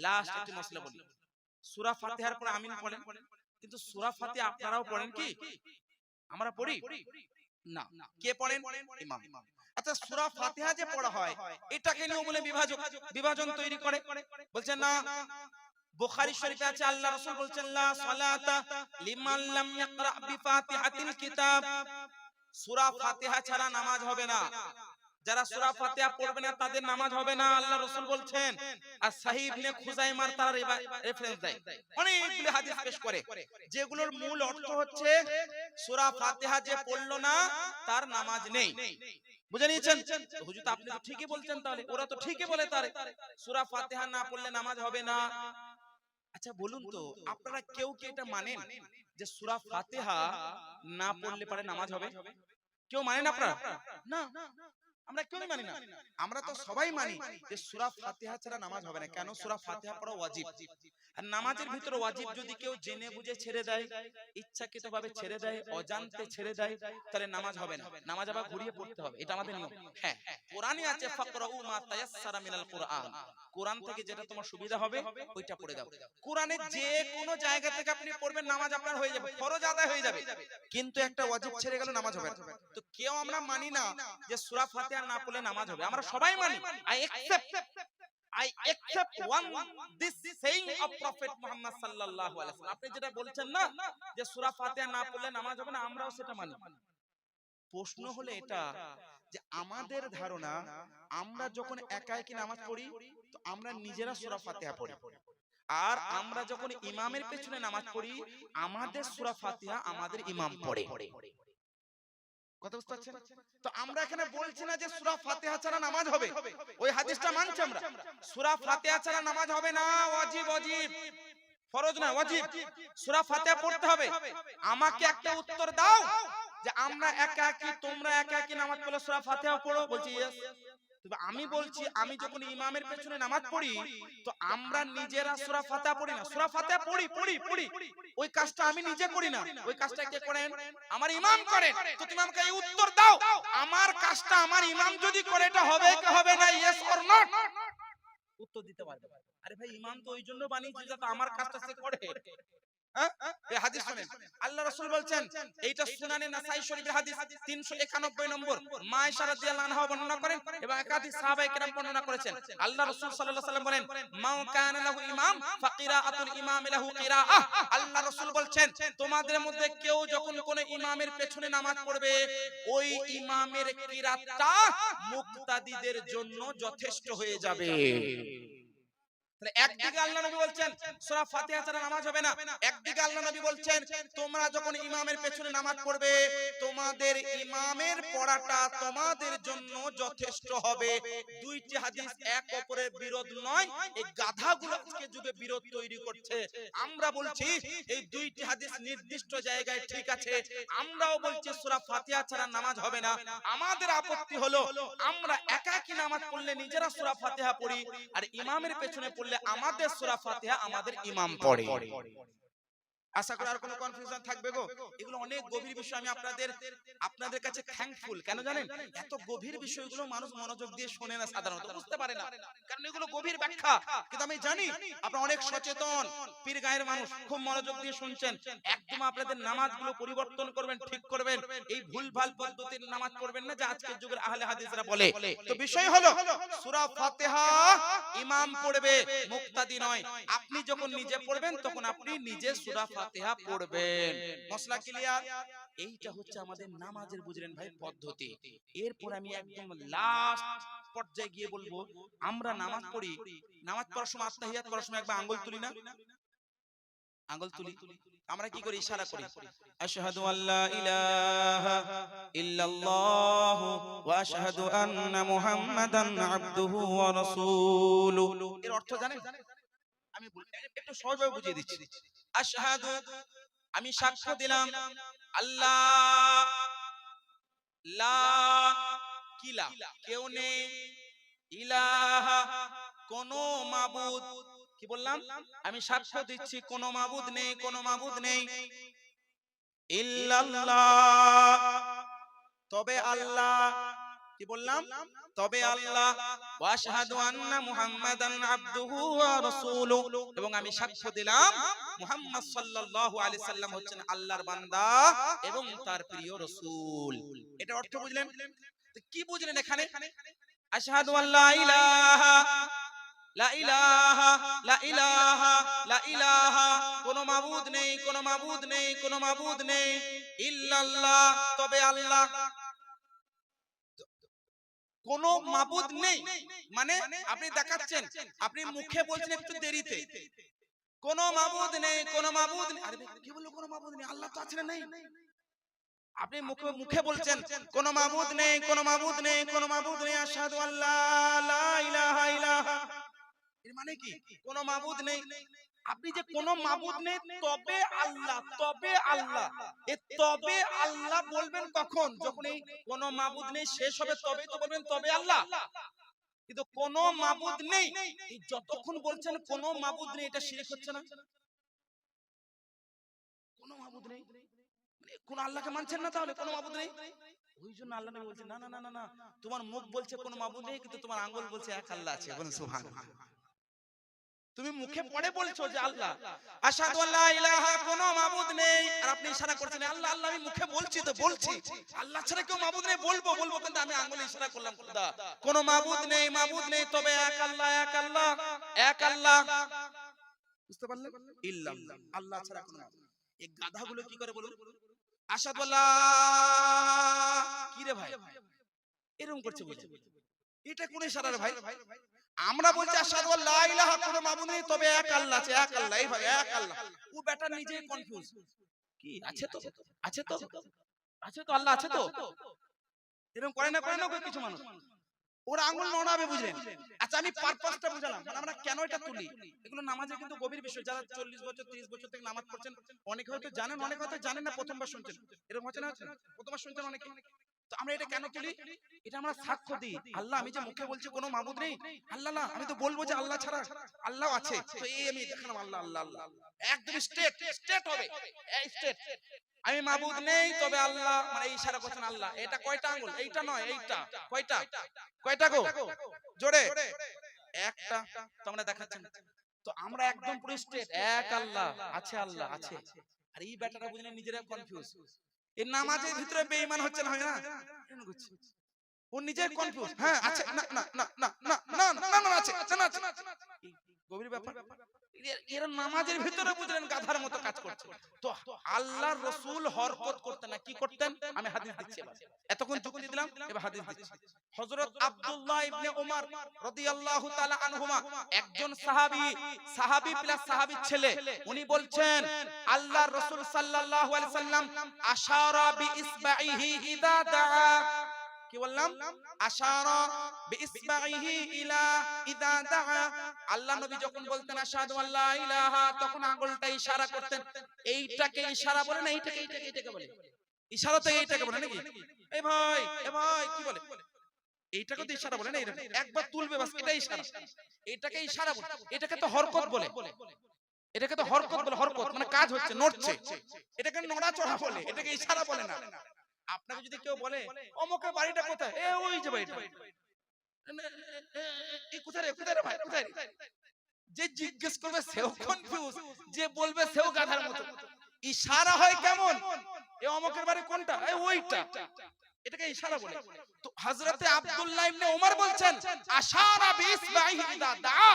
Last একটি মশলা বলি, সূরা ফাতিহার পরে আমিন পড়েন, কিন্তু সূরা ফাতিহা আপনারাও পড়েন কি? আমরা পড়ি না। কে পড়েন? ইমাম। আচ্ছা, সূরা ফাতিহা যে পড়া হয় এটাকে নিয়ে বলে বিভাজন তৈরি করে, বলছেন না বুখারী শরীফে আছে আল্লাহ রাসূল বলছেন লা সালাতা লিমান লাম ইয়াকরা বিফাতিহাতিল কিতাব, সূরা ফাতিহা ছাড়া নামাজ হবে না। যারা সূরা ফাতিহা পড়বে না তাদের নামাজ হবে না, আল্লাহ রাসূল বলছেন। আর সহিহ ইবনে খুজাইমার তারা রেফারেন্স দেয়, অনেকগুলো হাদিস পেশ করে যেগুলোর মূল অর্থ হচ্ছে সূরা ফাতিহা যে পড়লো না তার নামাজ নেই। বুঝে নিয়েছেন? হুজুর তো আপনি তো ঠিকই বলছেন, তাহলে ওরা তো ঠিকই বলে তারে সূরা ফাতিহা না পড়লে নামাজ হবে না। আচ্ছা বলুন তো, আপনারা কেউ কি এটা মানেন যে সূরা ফাতিহা না পড়লে পারে নামাজ হবে? কেউ মানেন আপনারা? না, আমরা কেউ মানি না। আমরা তো সবাই মানি যে সূরা ফাতিহা ছাড়া নামাজ হবে না। কেন? সূরা ফাতিহা পড়া ওয়াজিব। আর নামাজের ভিতরে ওয়াজিব যদি কেউ জেনে বুঝে ছেড়ে দেয়, ইচ্ছাকৃতভাবে ছেড়ে দেয়, অজান্তে ছেড়ে দেয়, তাহলে নামাজ হবে না। নামাজ আবার ঘুরিয়ে পড়তে হবে, এটা আমাদের নিয়ম। হ্যাঁ, কোরআনে আছে ফাকরাউ মা তায়াসসারা মিনাল কুরআন, কোরআন থেকে যেটা তোমার সুবিধা হবে ওইটা পড়ে দাও। কোরআনে যে কোনো জায়গা থেকে আপনি পড়বেন নামাজ আপনার হয়ে যাবে, ফরজ আদায় হয়ে যাবে। কিন্তু একটা ওয়াজিব ছেড়ে গেল নামাজ হবে না। তো কেউ আমরা মানি না যে সূরা ফাতিহা না পড়লে নামাজ হবে, আমরা সবাই মানি। I accept one this saying of Prophet Muhammad sallallahu alaihi wasallam. আপনি যেটা বলছেন না যে সূরা ফাতিহা না পড়লে নামাজ হবে না, আমরাও সেটা মানি। প্রশ্ন হলো এটা যে আমাদের ধারণা, আমরা যখন একা একা নামাজ পড়ি তো আমরা নিজেরা সূরা ফাতিহা পড়ি, আর আমরা যখন ইমামের পেছনে নামাজ পড়ি আমাদের সূরা ফাতিহা আমাদের ইমাম পড়ে। কথা বুঝতে পারছেন? তো আমরা এখানে বলছি না যে সূরা ফাতিহা ছাড়া নামাজ হবে, ওই হাদিসটা মানছি আমরা। সূরা ফাতিহা ছাড়া নামাজ হবে না, ওয়াজিব, ওয়াজিব, ফরজ না, ওয়াজিব। সূরা ফাতিহা পড়তে হবে। আমাকে একটা উত্তর দাও যে আমরা একা একা, তোমরা একা একা নামাজ পড়লে সূরা ফাতিহা পড়ো? বলছি ইয়েস। তবে আমি বলছি, আমি যখন ইমামের পেছনে নামাজ পড়ি তো আমরা নিজেরা সূরা ফাতিহা পড়ি না, সূরা ফাতিহা পড়ি, ওই কাজটা আমি নিজে করি না, ওই কাজটা কে করেন? আমার ইমাম করেন। তো তুমি আমাকে এই উত্তর দাও, আমার কাজটা আমার ইমাম যদি করে এটা হবে কি হবে না? Yes or not? উত্তর দিতে পারবে? আরে ভাই, ইমাম তো ওই জন্য বানিয়েছে যাতে আমার কাজটা সে করে। এই হাদিস শুনেন, আল্লাহ রাসূল বলছেন, এইটা সুনানে নাসাই শরীফের হাদিস 391 নম্বর, মা আয়েশা রাদিয়াল্লাহু আনহা বর্ণনা করেন এবং একাধিক সাহাবায়ে কেরাম বর্ণনা করেছেন। আল্লাহ রাসূল সাল্লাল্লাহু আলাইহি ওয়াসাল্লাম বলেন, মান কানা লাহু ইমাম ফাকিরাআতুল ইমাম লাহু কিরাআহ। আল্লাহ রাসূল বলছেন, তোমাদের মধ্যে কেউ যখন কোন ইমামের পেছনে নামাজ পড়বে ওই ইমামের কিরাতটা মুক্তাদিদের জন্য যথেষ্ট হয়ে যাবে। একদিকে আল্লাহ নবী বলছেন সূরা ফাতিহা ছাড়া নামাজ হবে না, একদিকে আল্লাহ নবী বলছেন তোমরা যখন ইমামের পেছনে নামাজ পড়বে তোমাদের ইমামের পড়াটা তোমাদের জন্য যথেষ্ট হবে। দুইটি হাদিস এক অপরের বিরোধ নয়, এই গাধাগুলো আজকে যুগে বিরোধ তৈরি করছে। আমরা বলছি এই দুইটি হাদিস নির্দিষ্ট জায়গায় ঠিক আছে, আমরাও বলছি সূরা ফাতিহা ছাড়া নামাজ হবে না। আমাদের আপত্তি হলো আমরা একাকী নামাজ পড়লে নিজেরা সূরা ফাতিহা পড়ি আর ইমামের পেছনে পড়লে আমাদের সূরা ফাতিহা আমাদের ইমাম পড়ে। আশা করি আর কোনো কনফিউশন থাকবে গো? এগুলো অনেক গভীর বিষয়, আমি আপনাদের কাছে থ্যাঙ্কফুল। কেন জানেন? এত গভীর বিষয়গুলো মানুষ মনোযোগ দিয়ে শোনে না, সাধারণত বুঝতে পারে না, কারণ এগুলো গভীর ব্যাখ্যা। কিন্তু আমি জানি আপনারা অনেক সচেতন পীর গায়ের মানুষ, খুব মনোযোগ দিয়ে শুনছেন। একদম আপনাদের নামাজগুলো পরিবর্তন করবেন, ঠিক করবেন। এই ভুলভাল পদ্ধতির নামাজ পড়বেন না যা আজকের যুগের আহলে হাদিসরা বলে। তো বিষয় হলো সূরা ফাতিহা ইমাম পড়বে, মুক্তাদি নয়। আপনি যখন নিজে পড়বেন তখন আপনি নিজে সূরা ফাতিহা পড়বেন। মশলা ক্লিয়ার? এইটা হচ্ছে আমাদের নামাজের, বুঝলেন ভাই, পদ্ধতি। এরপর আমি একদম লাস্ট পর্যায়ে গিয়ে বলবো, আমরা নামাজ পড়ি, নামাজ পড়ার সময় আত্তাহিয়াত করার সময় একবার আঙ্গুল তুলি না? আঙ্গুল তুলি। আমরা কি করি? ইশারা করি, আশহাদু আল্লা ইলাহা ইল্লাল্লাহু ওয়া আশহাদু আন্না মুহাম্মাদান আবদুহু ওয়া রাসূলুহু। এর অর্থ জানেন? আমি একটু সহজভাবে বুঝিয়ে দিচ্ছি। আশহাদু, আমি সাক্ষ্য দিলাম, আল্লাহ লা কিলা, কেউ নেই, ইলাহা, কোন মাবুদ, কি বললাম? আমি সাক্ষ্য দিচ্ছি কোন মাবুদ নেই, কোন মাবুদ নেই, ইল্লাল্লাহ, তবে আল্লাহ, কি বললাম? তবে আল্লাহ, ওয়া আশহাদু আন্না মুহাম্মাদান আবদুহু ওয়া রাসূলুহু, এবং আমি সাক্ষ্য দিলাম মুহাম্মদ সাল্লাল্লাহু আলাইহি সাল্লাম হচ্ছেন আল্লাহর বান্দা এবং তার প্রিয় রাসূল। এটা অর্থ বুঝলেন? তো কি বুঝলেন এখানে? আশহাদু আল্লা ইলাহা লা ইলাহা লা ইলাহা লা ইলাহা, কোন মাবুদ নেই, কোন মাবুদ নেই, কোন মাবুদ নেই ইল্লাল্লাহ, তবে আল্লাহ। কোন মাবুদ নেই মানে আপনি দেখাচ্ছেন, আপনি মুখে বলছেন একটু দেরিতে, কোন মাবুদ নেই, কোন মাবুদ নেই। আরে কি বললো কোন মাবুদ নেই? আল্লাহ তো আছেন নেই? আপনি মুখে মুখে বলছেন কোন মাবুদ নেই, কোন মাবুদ নেই, কোন মাবুদ নেই, আশহাদু আল্লা লা ইলাহা ইল্লাল্লাহ, এর মানে কি কোন মাবুদ নেই। আপনি যে কোন মাবুদ নেই তবে আল্লাহ, তবে আল্লাহ, এই তবে আল্লাহ বলবেন কখন? যখন এই কোন মাবুদ নেই শেষ হবে তবেই তো বলবেন তবে আল্লাহ। কিন্তু কোন মাবুদ নেই, এই যতক্ষণ বলছেন কোন মাবুদ নেই, এটা শিরক হচ্ছে না? কোন মাবুদ নেই মানে কোন আল্লাহকে মানছেন না, তাহলে কোন মাবুদ নেই। ওই জন্য আল্লাহ নবী বলছেন না না না না, তোমার মুখ বলছে কোন মাবুদ নেই, কিন্তু তোমার আঙ্গুল বলছে এক আল্লাহ আছে। বলুন সুবহানাল্লাহ। তুমি মুখে পড়ে বলছো যে আল্লাহ, আশহাদু আল্লা ইলাহা, কোন মাবুদ নেই, আর আপনি ইশারা করছেন আল্লাহ আল্লাহ। আমি মুখে বলছি তো বলছি আল্লাহ ছাড়া কেউ মাবুদ নেই, বলবো বলবো, কিন্তু আমি আঙ্গুলে ইশারা করলাম খোদা কোন মাবুদ নেই, মাবুদ নেই, তবে এক আল্লাহ, এক আল্লাহ, এক আল্লাহ। বুঝতে পারলেন? ইল্লাল্লাহ, আল্লাহ ছাড়া কোনো মাবুদ নেই। এই গাধাগুলো কি করে বলুন? আশহাদু আল্লাহ, কি রে ভাই এরকম করছে বুঝে? এটা কোন ইশারা রে ভাই? আমরা বলছি আশহাদু আল্লা ইলাহা, কোন মাবুদ নেই, তবে এক আল্লাহ আছে, এক আল্লাহ, এই ভাই এক আল্লাহ। ও বেটা নিজেই কনফিউজ, কি আছে তো, আছে তো, আছে তো, আল্লাহ আছে তো, এরকম করে না কিছু মানুষ, ওরা আঙ্গুল নড়াবে, বুঝলেন? আচ্ছা আমি পারপাসটা বুঝালাম, মানে আমরা কেন এটা তুলি। এগুলো নামাজের কিন্তু গভীর বিষয়। যারা 40 বছর 30 বছর থেকে নামাজ পড়ছেন, অনেকে হয়তো জানেন, অনেকে হয়তো জানেন না, প্রথমবার শুনছেন। এরকম হচ্ছে না, প্রথমবার শুনছেন অনেকে। তো আমরা এটা কেন তুলি? এটা আমরা সাক্ষ্য দিই, আল্লাহ আমি যে মুখে বলছি কোনো মাবুদ নেই, আল্লাহ না, আমি তো বলবো যে আল্লাহ ছাড়া আল্লাহ আছে। তো এই আমি দেখালাম আল্লাহ আল্লাহ আল্লাহ, একদম স্ট্রেট হবে, এই স্ট্রেট। আমি মাবুদ নেই তবে আল্লাহ, মানে ইশারা করছেন আল্লাহ। এটা কয়টা আঙ্গুল? এইটা নয়, এইটা কয়টা? কয়টা গো? জোরে একটা। তো আমরা দেখাচ্ছেন, তো আমরা একদম পুরো স্ট্রেট, এক আল্লাহ আছে, আল্লাহ আছে। আর এই ব্যাটাটা বুঝলেন নিজেরা কনফিউজ, এই নামাজের ভিতরে বেঈমান হচ্ছে না, হয় না? ও নিজে কনফিউজ, হ্যাঁ আছে, না না না না না না না না আছে, না আছে, গভীর ব্যাপার। এরা নামাজের ভিতরে বুঝলেন গাধার মতো কাজ করছে। তো আল্লাহর রাসূল হরকত করতেন না, কি করতেন? আমি হাদিস দিচ্ছি এবার, এতক্ষণ যুক্তি দিলাম, এবার হাদিস দিচ্ছি। হযরত আব্দুল্লাহ ইবনে ওমর রাদিয়াল্লাহু তাআলা আনহুমা, একজন সাহাবী প্লাস সাহাবীর ছেলে, উনি বলছেন আল্লাহর রাসূল সাল্লাল্লাহু আলাইহি সাল্লাম আশারা বিইসবাইহি ইযা দাআ, কি বললাম? আশারা বিইসবাইহি ইলা ইযা দাআ, আল্লাহ নবী যখন বলতেন আশহাদু আল্লা ইলাহা, তখন আঙ্গুলটা ইশারা করতেন। এইটাকে ইশারা বলে না, এইটাকে বলে ইশারা, তো এইটাকে বলে নাকি? এই ভাই, এ ভাই কি বলে? এইটাকে তো ইশারা বলে না, এরকম একবার তুলবে বাস, এটাই ইশারা। এইটাকে ইশারা বলে, এটাকে তো হরকত বলে, এটাকে তো হরকত বলে, হরকত মানে কাজ হচ্ছে, নড়ছে, এটাকে নড়াচড়া বলে, এটাকে ইশারা বলে না। আপনাকে যদি কেউ বলে অমুকের বাড়িটা কোথায়, এ ওই যে বাড়িটা, এই কোথায় রে, কোথায় রে ভাই, কোথায়? যে জিজ্ঞেস করবে সেও কনফিউজ, যে বলবে সেও গাধার মতো। ইশারা হয় কেমন? এ অমুকের বাড়ি কোনটা, এই ওইটা, এটাকে ইশারা বলে। তো হযরতে আব্দুল্লাহ ইবনে ওমর বলছেন আশারা বিইসবাইহি ইযা দাআ,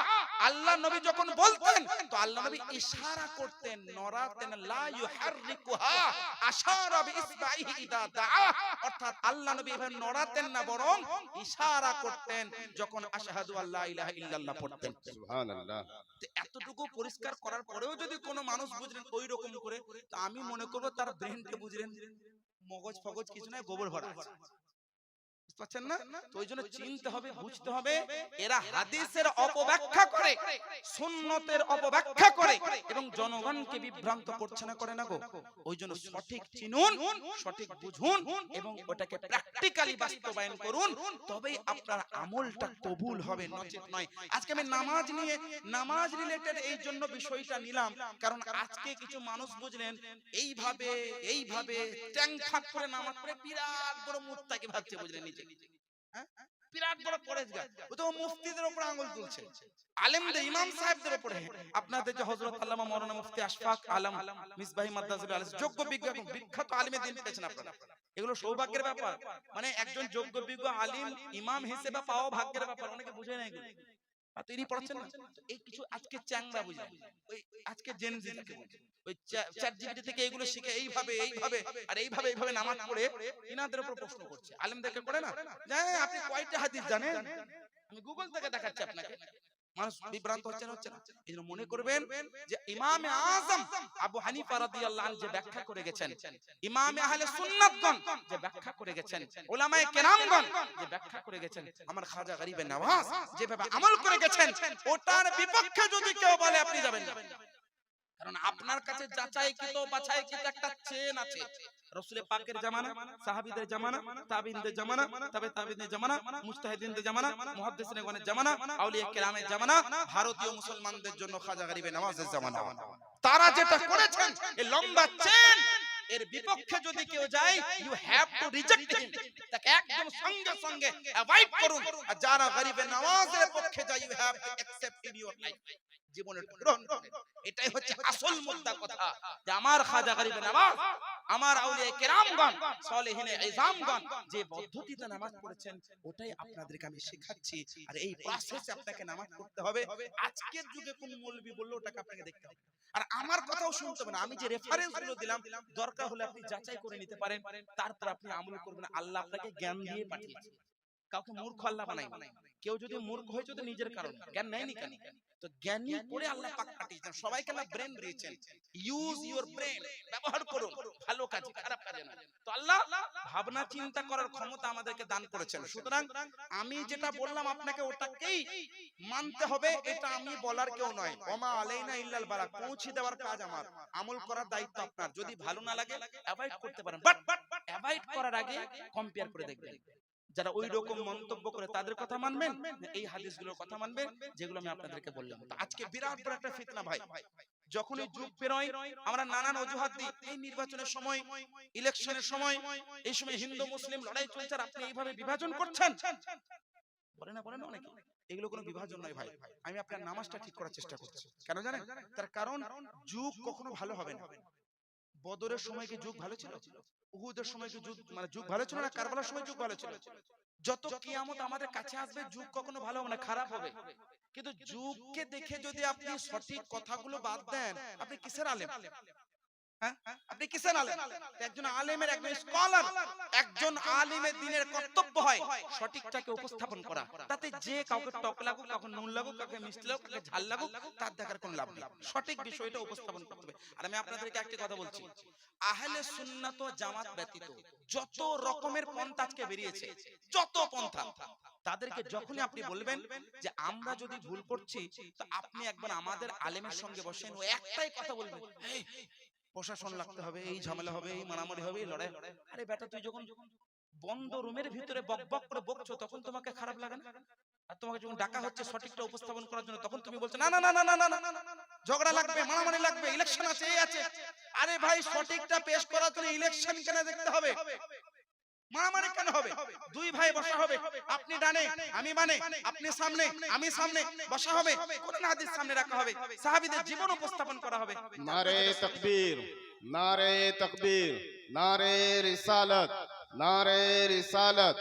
আল্লাহ নবী যখন বলতেন তো আল্লাহ নবী ইশারা করতেন, নড়াতেন, লা ইউহাররিকুহা, আশারা বিইসবাইহি ইযা দাআ, অর্থাৎ আল্লাহ নবী এভাবে নড়াতেন না, বরং ইশারা করতেন যখন আশহাদু আল্লা ইলাহা ইল্লাল্লাহ পড়তেন। সুবহানাল্লাহ। তো এতটুকু পরিষ্কার করার পরেও যদি কোনো মানুষ বুঝলেন ওই রকম করে, তো আমি মনে করব তার ব্রেনকে বুঝলেন মগজ ফগজ কিছু নাই, গোবর ভরা আছে। বুঝতে পারছেন না? তো ওইজন্য চিনতে হবে, বুঝতে হবে, এরা হাদিসের অপব্যাখ্যা করে, সুন্নতের অপব্যাখ্যা করে এবং জনগণকে বিভ্রান্ত করছে না, করে না গো? ওইজন্য সঠিক চিনুন, সঠিক বুঝুন এবং ওটাকে প্র্যাকটিক্যালি বাস্তবায়ন করুন, তবেই আপনার আমলটা কবুল হবে, নচেত নয়। আজকে আমি নামাজ রিলেটেড এই জন্য বিষয়টা নিলাম, কারণ আজকে কিছু মানুষ বুঝলেন এইভাবে ট্যাং ফাঁক করে নামাজ পড়ে বিরাট বড় মুত্তাকি ভাবছে, বুঝলেন নিজে। হ্যাঁ? বিরাট বড় পরেজগার, ও তো মুফতিদের উপর আঙ্গুল তুলছে, আলেমদের ইমাম সাহেবদের উপরে। আপনাদের যে হযরত আল্লামা মাওলানা মুফতি আশফাক আলম মিসবাহি মাদ্রাসাতুল আলিস, যোগ্য বিখ্যাত আলেমে দিন পেয়েছেন আপনারা, এগুলো সৌভাগ্যের ব্যাপার। মানে একজন যোগ্য বিজ্ঞ আলিম ইমাম হিসেবে পাওয়া ভাগ্যের ব্যাপার, অনেকে বুঝে না এগুলো। আর তিনি পড়াচ্ছেন না, তো এই কিছু আজকে চ্যাংরা বুঝে, ওই আজকে জেনজি যাকে বলছে, ওই চ্যাট জিপিটি থেকে এগুলো শিখে এইভাবে আর এইভাবে নামাজ পড়ে ইনাদের উপর প্রশ্ন করছে, আলেমদেরকে করে না। জানেন আপনি কয়টা হাদিস জানেন? আমি গুগল থেকে দেখাচ্ছি আপনাকে। মানুষ বিভ্রান্ত হচ্ছে না। এইজন্য মনে করবেন যে ইমামে আযম আবু হানিফা রাদিয়াল্লাহু আনহু যে ব্যাখ্যা করে গেছেন, ইমামে আহলে সুন্নাতগণ যে ব্যাখ্যা করে গেছেন, উলামায়ে কেরামগণ যে ব্যাখ্যা করে গেছেন, আমার খাজা গরিবে নওয়াজ যেভাবে আমল করে গেছেন, ওটার বিপক্ষে যদি কেউ বলে আপনি যাবেন না। কারণ আপনার কাছে যাচাইকৃত বাছাইকৃত একটা চেন আছে। রাসূলের পাকের জামানা, সাহাবীদের জামানা, তাবিঈনদের জামানা, তাবিঈনদের জামানা, মুজতাহিদিনদের জামানা, মুহাদ্দিসিনগণের জামানা, আউলিয়া কেরামের জামানা, ভারতীয় মুসলমানদের জন্য খাজা গরিবে নওয়াজের জামানা। তারা যেটা করেছেন এই লম্বা চেন, এর বিপক্ষে যদি কেউ যায়, ইউ হ্যাভ টু রিজেক্ট হিম, তাকে একদম সঙ্গে সঙ্গে অ্যাভয়েড করুন। আর যারা গরিবে নওয়াজের পক্ষে যায়, you have to accept in your life, জীবনে গ্রহণ করুন। এটাই হচ্ছে আসল মুদ্রা কথা, যে আমার খাজা গরিবে নওয়াজ, আমার আউলিয়া কেরামগণ, সালেহিনে ইজামগণ যে পদ্ধতিতে নামাজ পড়েছেন, ওটাই আপনাদেরকে আমি শেখাচ্ছি। আর এই প্রসেসে আপনাকে নামাজ পড়তে হবে। আজকের যুগে কোন মৌলবি বললো ওটাকে আপনাকে দেখতে হবে, আর আমার কথাও শুনতে হবে না। আমি যে রেফারেন্স গুলো দিলাম, দরকার হলে আপনি যাচাই করে নিতে পারেন, তারপর আপনি আমল করবেন। আল্লাহ আপনাকে জ্ঞান দিয়ে পাঠিয়েছে, কাউকে মূর্খ আল্লাহ বানায় না। কেউ যদি মূর্খ হয়েছে তো নিজের কারণে, জ্ঞান নেয়নি কেন? তো জ্ঞানী করে আল্লাহ পাক পাঠিয়েছেন। সবাইকে আল্লাহ ব্রেন দিয়েছেন, ইউজ ইওর ব্রেন, ব্যবহার করুন ভালো কাজে, খারাপ কাজে না। তো আল্লাহ ভাবনা চিন্তা করার ক্ষমতা আমাদেরকে দান করেছেন। সুতরাং আমি যেটা বললাম আপনাকে ওটাকেই মানতে হবে, এটা আমি বলার কেউ নয়। ওমা আলাইনা ইল্লাল বালাগ, পৌঁছে দেওয়ার কাজ আমার, আমল করার দায়িত্ব আপনার। যদি ভালো না লাগে অ্যাভয়েড করতে পারেন, বাট অ্যাভয়েড করার আগে কম্পেয়ার করে দেখবেন। যারা ওই রকম মন্তব্য করে তাদের কথা মানবেন, এই হাদিসগুলোর কথা মানবেন যেগুলো আমি আপনাদেরকে বললাম। তো আজকে বিরাট বড় একটা ফিতনা ভাই, যখনই যুগ পেরোয় আমরা নানান অজুহাত দিই। এই নির্বাচনের সময়, ইলেকশনের সময়, এই সময় হিন্দু মুসলিম লড়াই চলছে, আর আপনি এইভাবে বিভাজন করছেন। বলে না অনেকে, এগুলো কোনো বিভাজন নয় ভাই। আমি আপনার নামাজটা ঠিক করার চেষ্টা করছি। কেন জানেন? তার কারণ যুগ কখনো ভালো হবে না। বদরের সময় কি যুগ ভালো ছিল? উহুদের সময় কি যুগ ভালো ছিল না? কারবালার সময় যুগ ভালো ছিল? যত কিয়ামত আমাদের কাছে আসবে, যুগ কখনো ভালো হবে না, খারাপ হবে। কিন্তু যুগকে দেখে যদি আপনি সঠিক কথাগুলো বাদ দেন, আপনি কিসের আলেম? হ্যাঁ, আপনি কিসের আলেম? একজন আলেমের, একজন স্কলার, একজন আলিমের দিনের কর্তব্য হয় সঠিকটাকে উপস্থাপন করা। তাতে যে কাউকে টক লাগুক, কাউকে নুন লাগুক, কাউকে মিষ্টি লাগুক, কাউকে ঝাল লাগুক, তার দেখার কোনো লাভ নেই। সঠিক বিষয়টা উপস্থাপন করতে হবে। আর আমি আপনাদেরকে একটা কথা বলছি, আহলে সুন্নাত ওয়াল জামাত ব্যতীত যত রকমের পন্থা আজকে বেরিয়েছে, যত পন্থা, তাদেরকে যখনই আপনি বলবেন যে আমরা যদি ভুল করছি, তো আপনি একবার আমাদের আলেমের সঙ্গে বসেন, ও একটাই কথা বলবেন, এই প্রশাসন লাগতে হবে, এই ঝামেলা হবে, এই মারামারি হবে, এই লড়াই। আরে বেটা, তুই যখন বন্ধ রুমের ভিতরে বকবক করে বকছো, তখন তোমাকে খারাপ লাগে না? আর তোমাকে যখন ডাকা হচ্ছে সঠিকটা উপস্থাপন করার জন্য, তখন তুমি বলছো না না না না না না না, ঝগড়া লাগবে, মারামারি লাগবে, ইলেকশন আছে, এই আছে। আরে ভাই, সঠিকটা পেশ করার জন্য ইলেকশন কেন দেখতে হবে? মারামারি কেন হবে? দুই ভাই বসা হবে, আপনি ডানে আমি বামে, আপনি সামনে আমি সামনে, বসা হবে, কোরআন হাদিস সামনে রাখা হবে, সাহাবীদের জীবন উপস্থাপন করা হবে। নারে তাকবীর, নারে তাকবীর, নারে রিসালাত, নারে রিসালাত,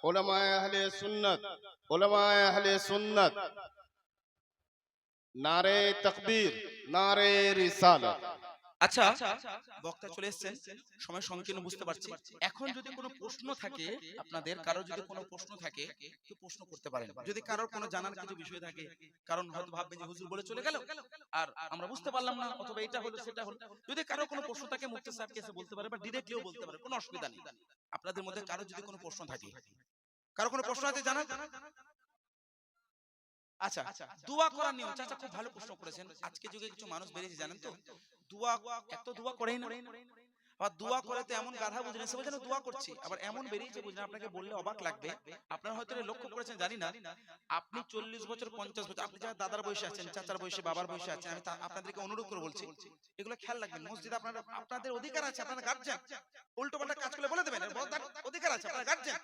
উলামায়ে আহলে সুন্নাত, উলামায়ে আহলে সুন্নাত, নারে তাকবীর, নারে রিসালাত। আচ্ছা, বক্তা চলে এসেছেন, সময় সংকীর্ণ বুঝতে পারছি। এখন যদি কোনো প্রশ্ন থাকে আপনাদের, কারো যদি কোনো প্রশ্ন থাকে, তো প্রশ্ন করতে পারেন। যদি কারোর কোনো জানার কিছু বিষয় থাকে, কারণ হয়তো ভাববেন যে হুজুর বলে চলে গেল আর আমরা বুঝতে পারলাম না, অথবা এটা হলো সেটা হলো। যদি কারো কোনো প্রশ্ন থাকে, মুফতি সাহেবকে এসে বলতে পারে, বা ডিরেক্টলিও বলতে পারে, কোনো অসুবিধা নেই। আপনাদের মধ্যে কারো যদি কোনো প্রশ্ন থাকে, কারো কোনো প্রশ্ন আছে জানার? আচ্ছা, দোয়া করার নিয়ম। চাচা খুব ভালো প্রশ্ন করেছেন। আজকে যুগে কিছু মানুষ বেরিয়েছে জানেন তো, দোয়া, এত দোয়া করেই না। আবার দোয়া করে তো এমন গাধা বুঝেন, সে বলছেন দোয়া করছি, আবার এমন বেরিয়েছে বুঝলেন, আপনাকে বললে অবাক লাগবে। আপনারা হয়তো এটা লক্ষ্য করেছেন জানি না, আপনি 40 বছর 50 বছর, আপনি যারা দাদার বয়সে আছেন, চাচার বয়সে, বাবার বয়সে আছেন, আমি আপনাদেরকে অনুরোধ করে বলছি, এগুলো খেয়াল রাখবেন। মসজিদ আপনারা, আপনাদের অধিকার আছে, আপনারা গার্জিয়ান, উল্টো পাল্টা কাজ করলে বলে দেবেন, অধিকার আছে, আপনারা গার্জিয়ান।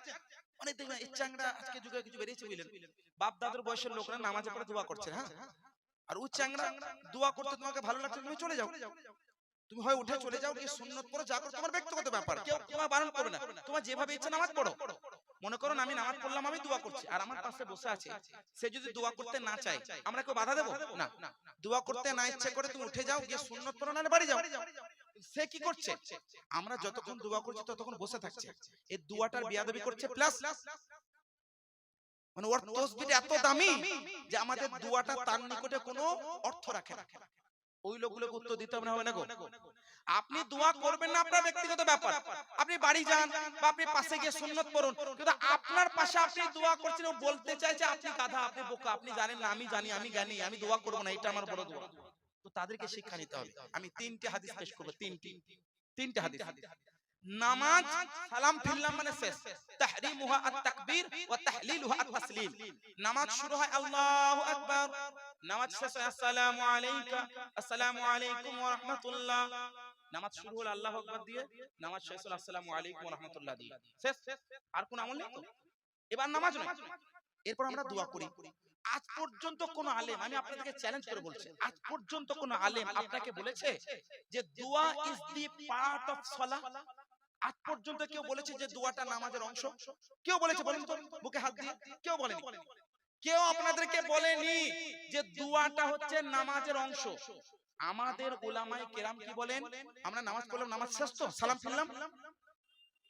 অনেক দেখবেন ইচ্ছাংরা আজকে যুগে কিছু বেরিয়েছে বুঝলেন, বাপ দাদুর বয়সের লোকরা নামাজে পড়ে দোয়া করছে, হ্যাঁ, আর ও চ্যাংরা দোয়া করতে তোমাকে ভালো লাগছে তুমি চলে যাও, তুমি হয় উঠে চলে যাও, কি সুন্নত পড়ো, যা করো তোমার ব্যক্তিগত ব্যাপার, কেউ তোমার বারণ করবে না, তোমার যেভাবে ইচ্ছা নামাজ পড়ো। মনে করুন আমি নামাজ পড়লাম, আমি দোয়া করছি, আর আমার পাশে বসে আছে, সে যদি দোয়া করতে না চায়, আমরা কেউ বাধা দেবো না? দোয়া করতে না ইচ্ছে করে তুমি উঠে যাও, গিয়ে সুন্নত পড়ো, নাহলে বাড়ি যাও। সে কি করছে? আমরা যতক্ষণ দোয়া করছি ততক্ষণ বসে থাকছে, এই দোয়াটার বেয়াদবি করছে, প্লাস মানে ওর তাসবিহটা এত দামি যে আমাদের দোয়াটা তার নিকটে কোনো অর্থ রাখে না। ওই লোকগুলোকে উত্তর দিতে হবে না গো। আপনি দোয়া করবেন না, আপনার ব্যক্তিগত ব্যাপার, আপনি বাড়ি যান বা আপনি পাশে গিয়ে সুন্নত পড়ুন, কিন্তু আপনার পাশে আপনি দোয়া করছেন, ও বলতে চাইছে আপনি গাধা, আপনি বোকা, আপনি জানেন না, আমি জানি, আমি জ্ঞানী, আমি দোয়া করব না, এটা আমার বড় দোয়া। তো তাদেরকে শিক্ষা নিতে হবে। আমি তিনটে হাদিস পেশ করব, তিনটে হাদিস। নামাজ সালাম ফিরলাম মানে শেষ, তাহরিমুহা আত-তাকবীর ওয়া তাহলিলুহা আত-তাসলিম। নামাজ শুরু হয় আল্লাহু আকবার, নামাজ শেষ হয় আসসালামু আলাইকা, আসসালামু আলাইকুম ওয়া রাহমাতুল্লাহ। নামাজ শুরু হলো আল্লাহু আকবার দিয়ে, নামাজ শেষ হলো আসসালামু আলাইকুম ওয়া রাহমাতুল্লাহ দিয়ে, শেষ। আর কোন আমল নেই তো, এবার নামাজ নয়। এরপর আমরা দোয়া করি। আজ পর্যন্ত কোন আলেম, আমি আপনাদেরকে চ্যালেঞ্জ করে বলছি, আজ পর্যন্ত কোন আলেম আপনাকে বলেছে যে দোয়া ইজ দি পার্ট অফ সালাহ? আজ পর্যন্ত কেউ বলেছে যে দোয়াটা নামাজের অংশ? কেউ বলেছে বলেন তো, বুকে হাত দিয়ে? কেউ বলেনি। কেউ আপনাদেরকে বলেনি যে দোয়াটা হচ্ছে নামাজের অংশ। আমাদের উলামায়ে কেরাম কি বলেন? আমরা নামাজ পড়লাম, নামাজ শেষ তো, সালাম ফিরলাম,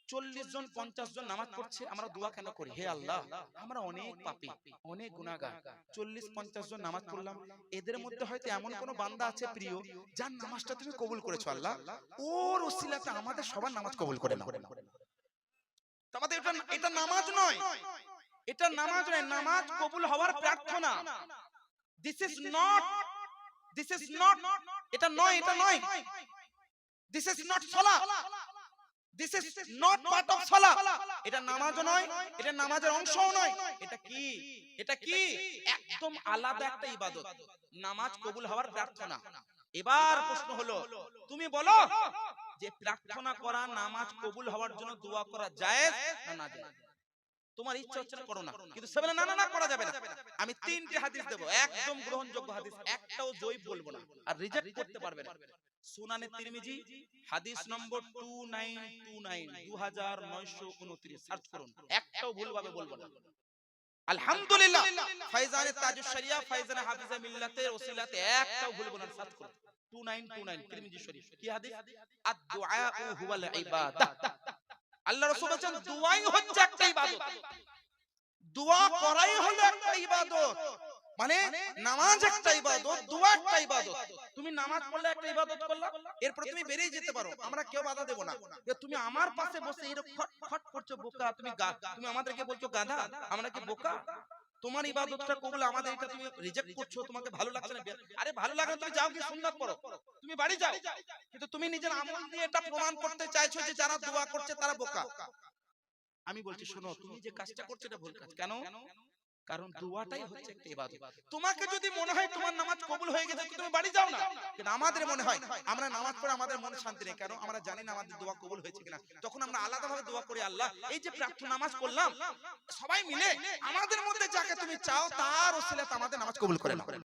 40 জন 50 জন নামাজ পড়ছে, আমরা দোয়া কেন করি? হে আল্লাহ, আমরা অনেক পাপী, অনেক গুনাহগার, 40-50 জন নামাজ পড়লাম, এদের মধ্যে হয়তো এমন কোন বান্দা আছে প্রিয়, যার নামাজটা তুমি কবুল করেছো আল্লাহ, ওর ওসিলাতে আমাদের সবার নামাজ কবুল করে নাও। আমাদের এটা নামাজ নয়, এটা নামাজ নয়, নামাজ কবুল হওয়ার প্রার্থনা। দিস ইজ নট, এটা নয়, এটা নয়, this is not salah, this is not part of salah. এটা নামাজও নয়, এটা নামাজের অংশও নয়, এটা কি? এটা কি? একদম আলাদা একটা ইবাদত, নামাজ কবুল হওয়ার প্রার্থনা। এবার প্রশ্ন হলো, তুমি বলো যে প্রার্থনা করা নামাজ কবুল হওয়ার জন্য দোয়া করা জায়েজ না নাজায়েজ? তোমার ইচ্ছা হচ্ছে না করো না, কিন্তু সে বলে না না না করা যাবে না। আমি তিনটে হাদিস দেব, একদম গ্রহণযোগ্য হাদিস, একটাও জয়ীফ বলবো না, আর রিজেক্ট করতে পারবে না। সুনানে তিরমিজি হাদিস নম্বর 2929, 2929, সার্চ করুন, একটাও ভুলভাবে বলবো না। আলহামদুলিল্লাহ, ফাইজানে তাজুশ শরিয়া, ফাইজানে হাফিজে মিল্লাতের ওসিলাতে একটাও ভুলবো না, সার্চ করুন 2929 তিরমিজি শরীফ। কি হাদিস? আদ-দুআউ হুয়াল ইবাদাহ। আল্লাহ রাসূল বলেন দোয়াই হচ্ছে একটা ইবাদত, দোয়া করাই হলো একটা ইবাদত। মানে নামাজ একটা ইবাদত, দোয়া একটা ইবাদত। তুমি নামাজ পড়লে একটা ইবাদত করলা, এরপর তুমি বেরিয়ে যেতে পারো, আমরা কেউ বাধা দেব না। তুমি আমার পাশে বসে এরকম খটখট করছো, বোকা তুমি, তুমি আমাদেরকে বলছো গাধা, আমরা কি বোকা? তোমার ইবাদতটা কবুল, আমাদের এটা তুমি রিজেক্ট করছো, তোমাকে ভালো লাগছে না। আরে ভালো লাগে না, তুমি যাও কি সুন্নাত পড়ো, তুমি বাড়ি যাও। কিন্তু তুমি নিজের আমল দিয়ে এটা প্রমাণ করতে চাইছো যে যারা দোয়া করছে তারা বোকা। আমি বলছি শোনো, তুমি যে কাজটা করছো এটা ভুল কাজ। কেন? কারণ দোয়াটাই হচ্ছে একটা ইবাদত। তোমাকে যদি মনে হয় তোমার নামাজ কবুল হয়ে গেছে, তুমি বাড়ি যাও না। কিন্তু আমাদের মনে হয়, আমরা নামাজ পড়ে আমাদের মনে শান্তি নেই, কেন? আমরা জানি না আমাদের দোয়া কবুল হয়েছে কিনা। তখন আমরা আলাদাভাবে দোয়া করি, আল্লাহ এই যে প্রার্থনা নামাজ করলাম সবাই মিলে, আমাদের মধ্যে যাকে তুমি চাও তার ওসিলাতে আমাদের নামাজ কবুল করে নাও।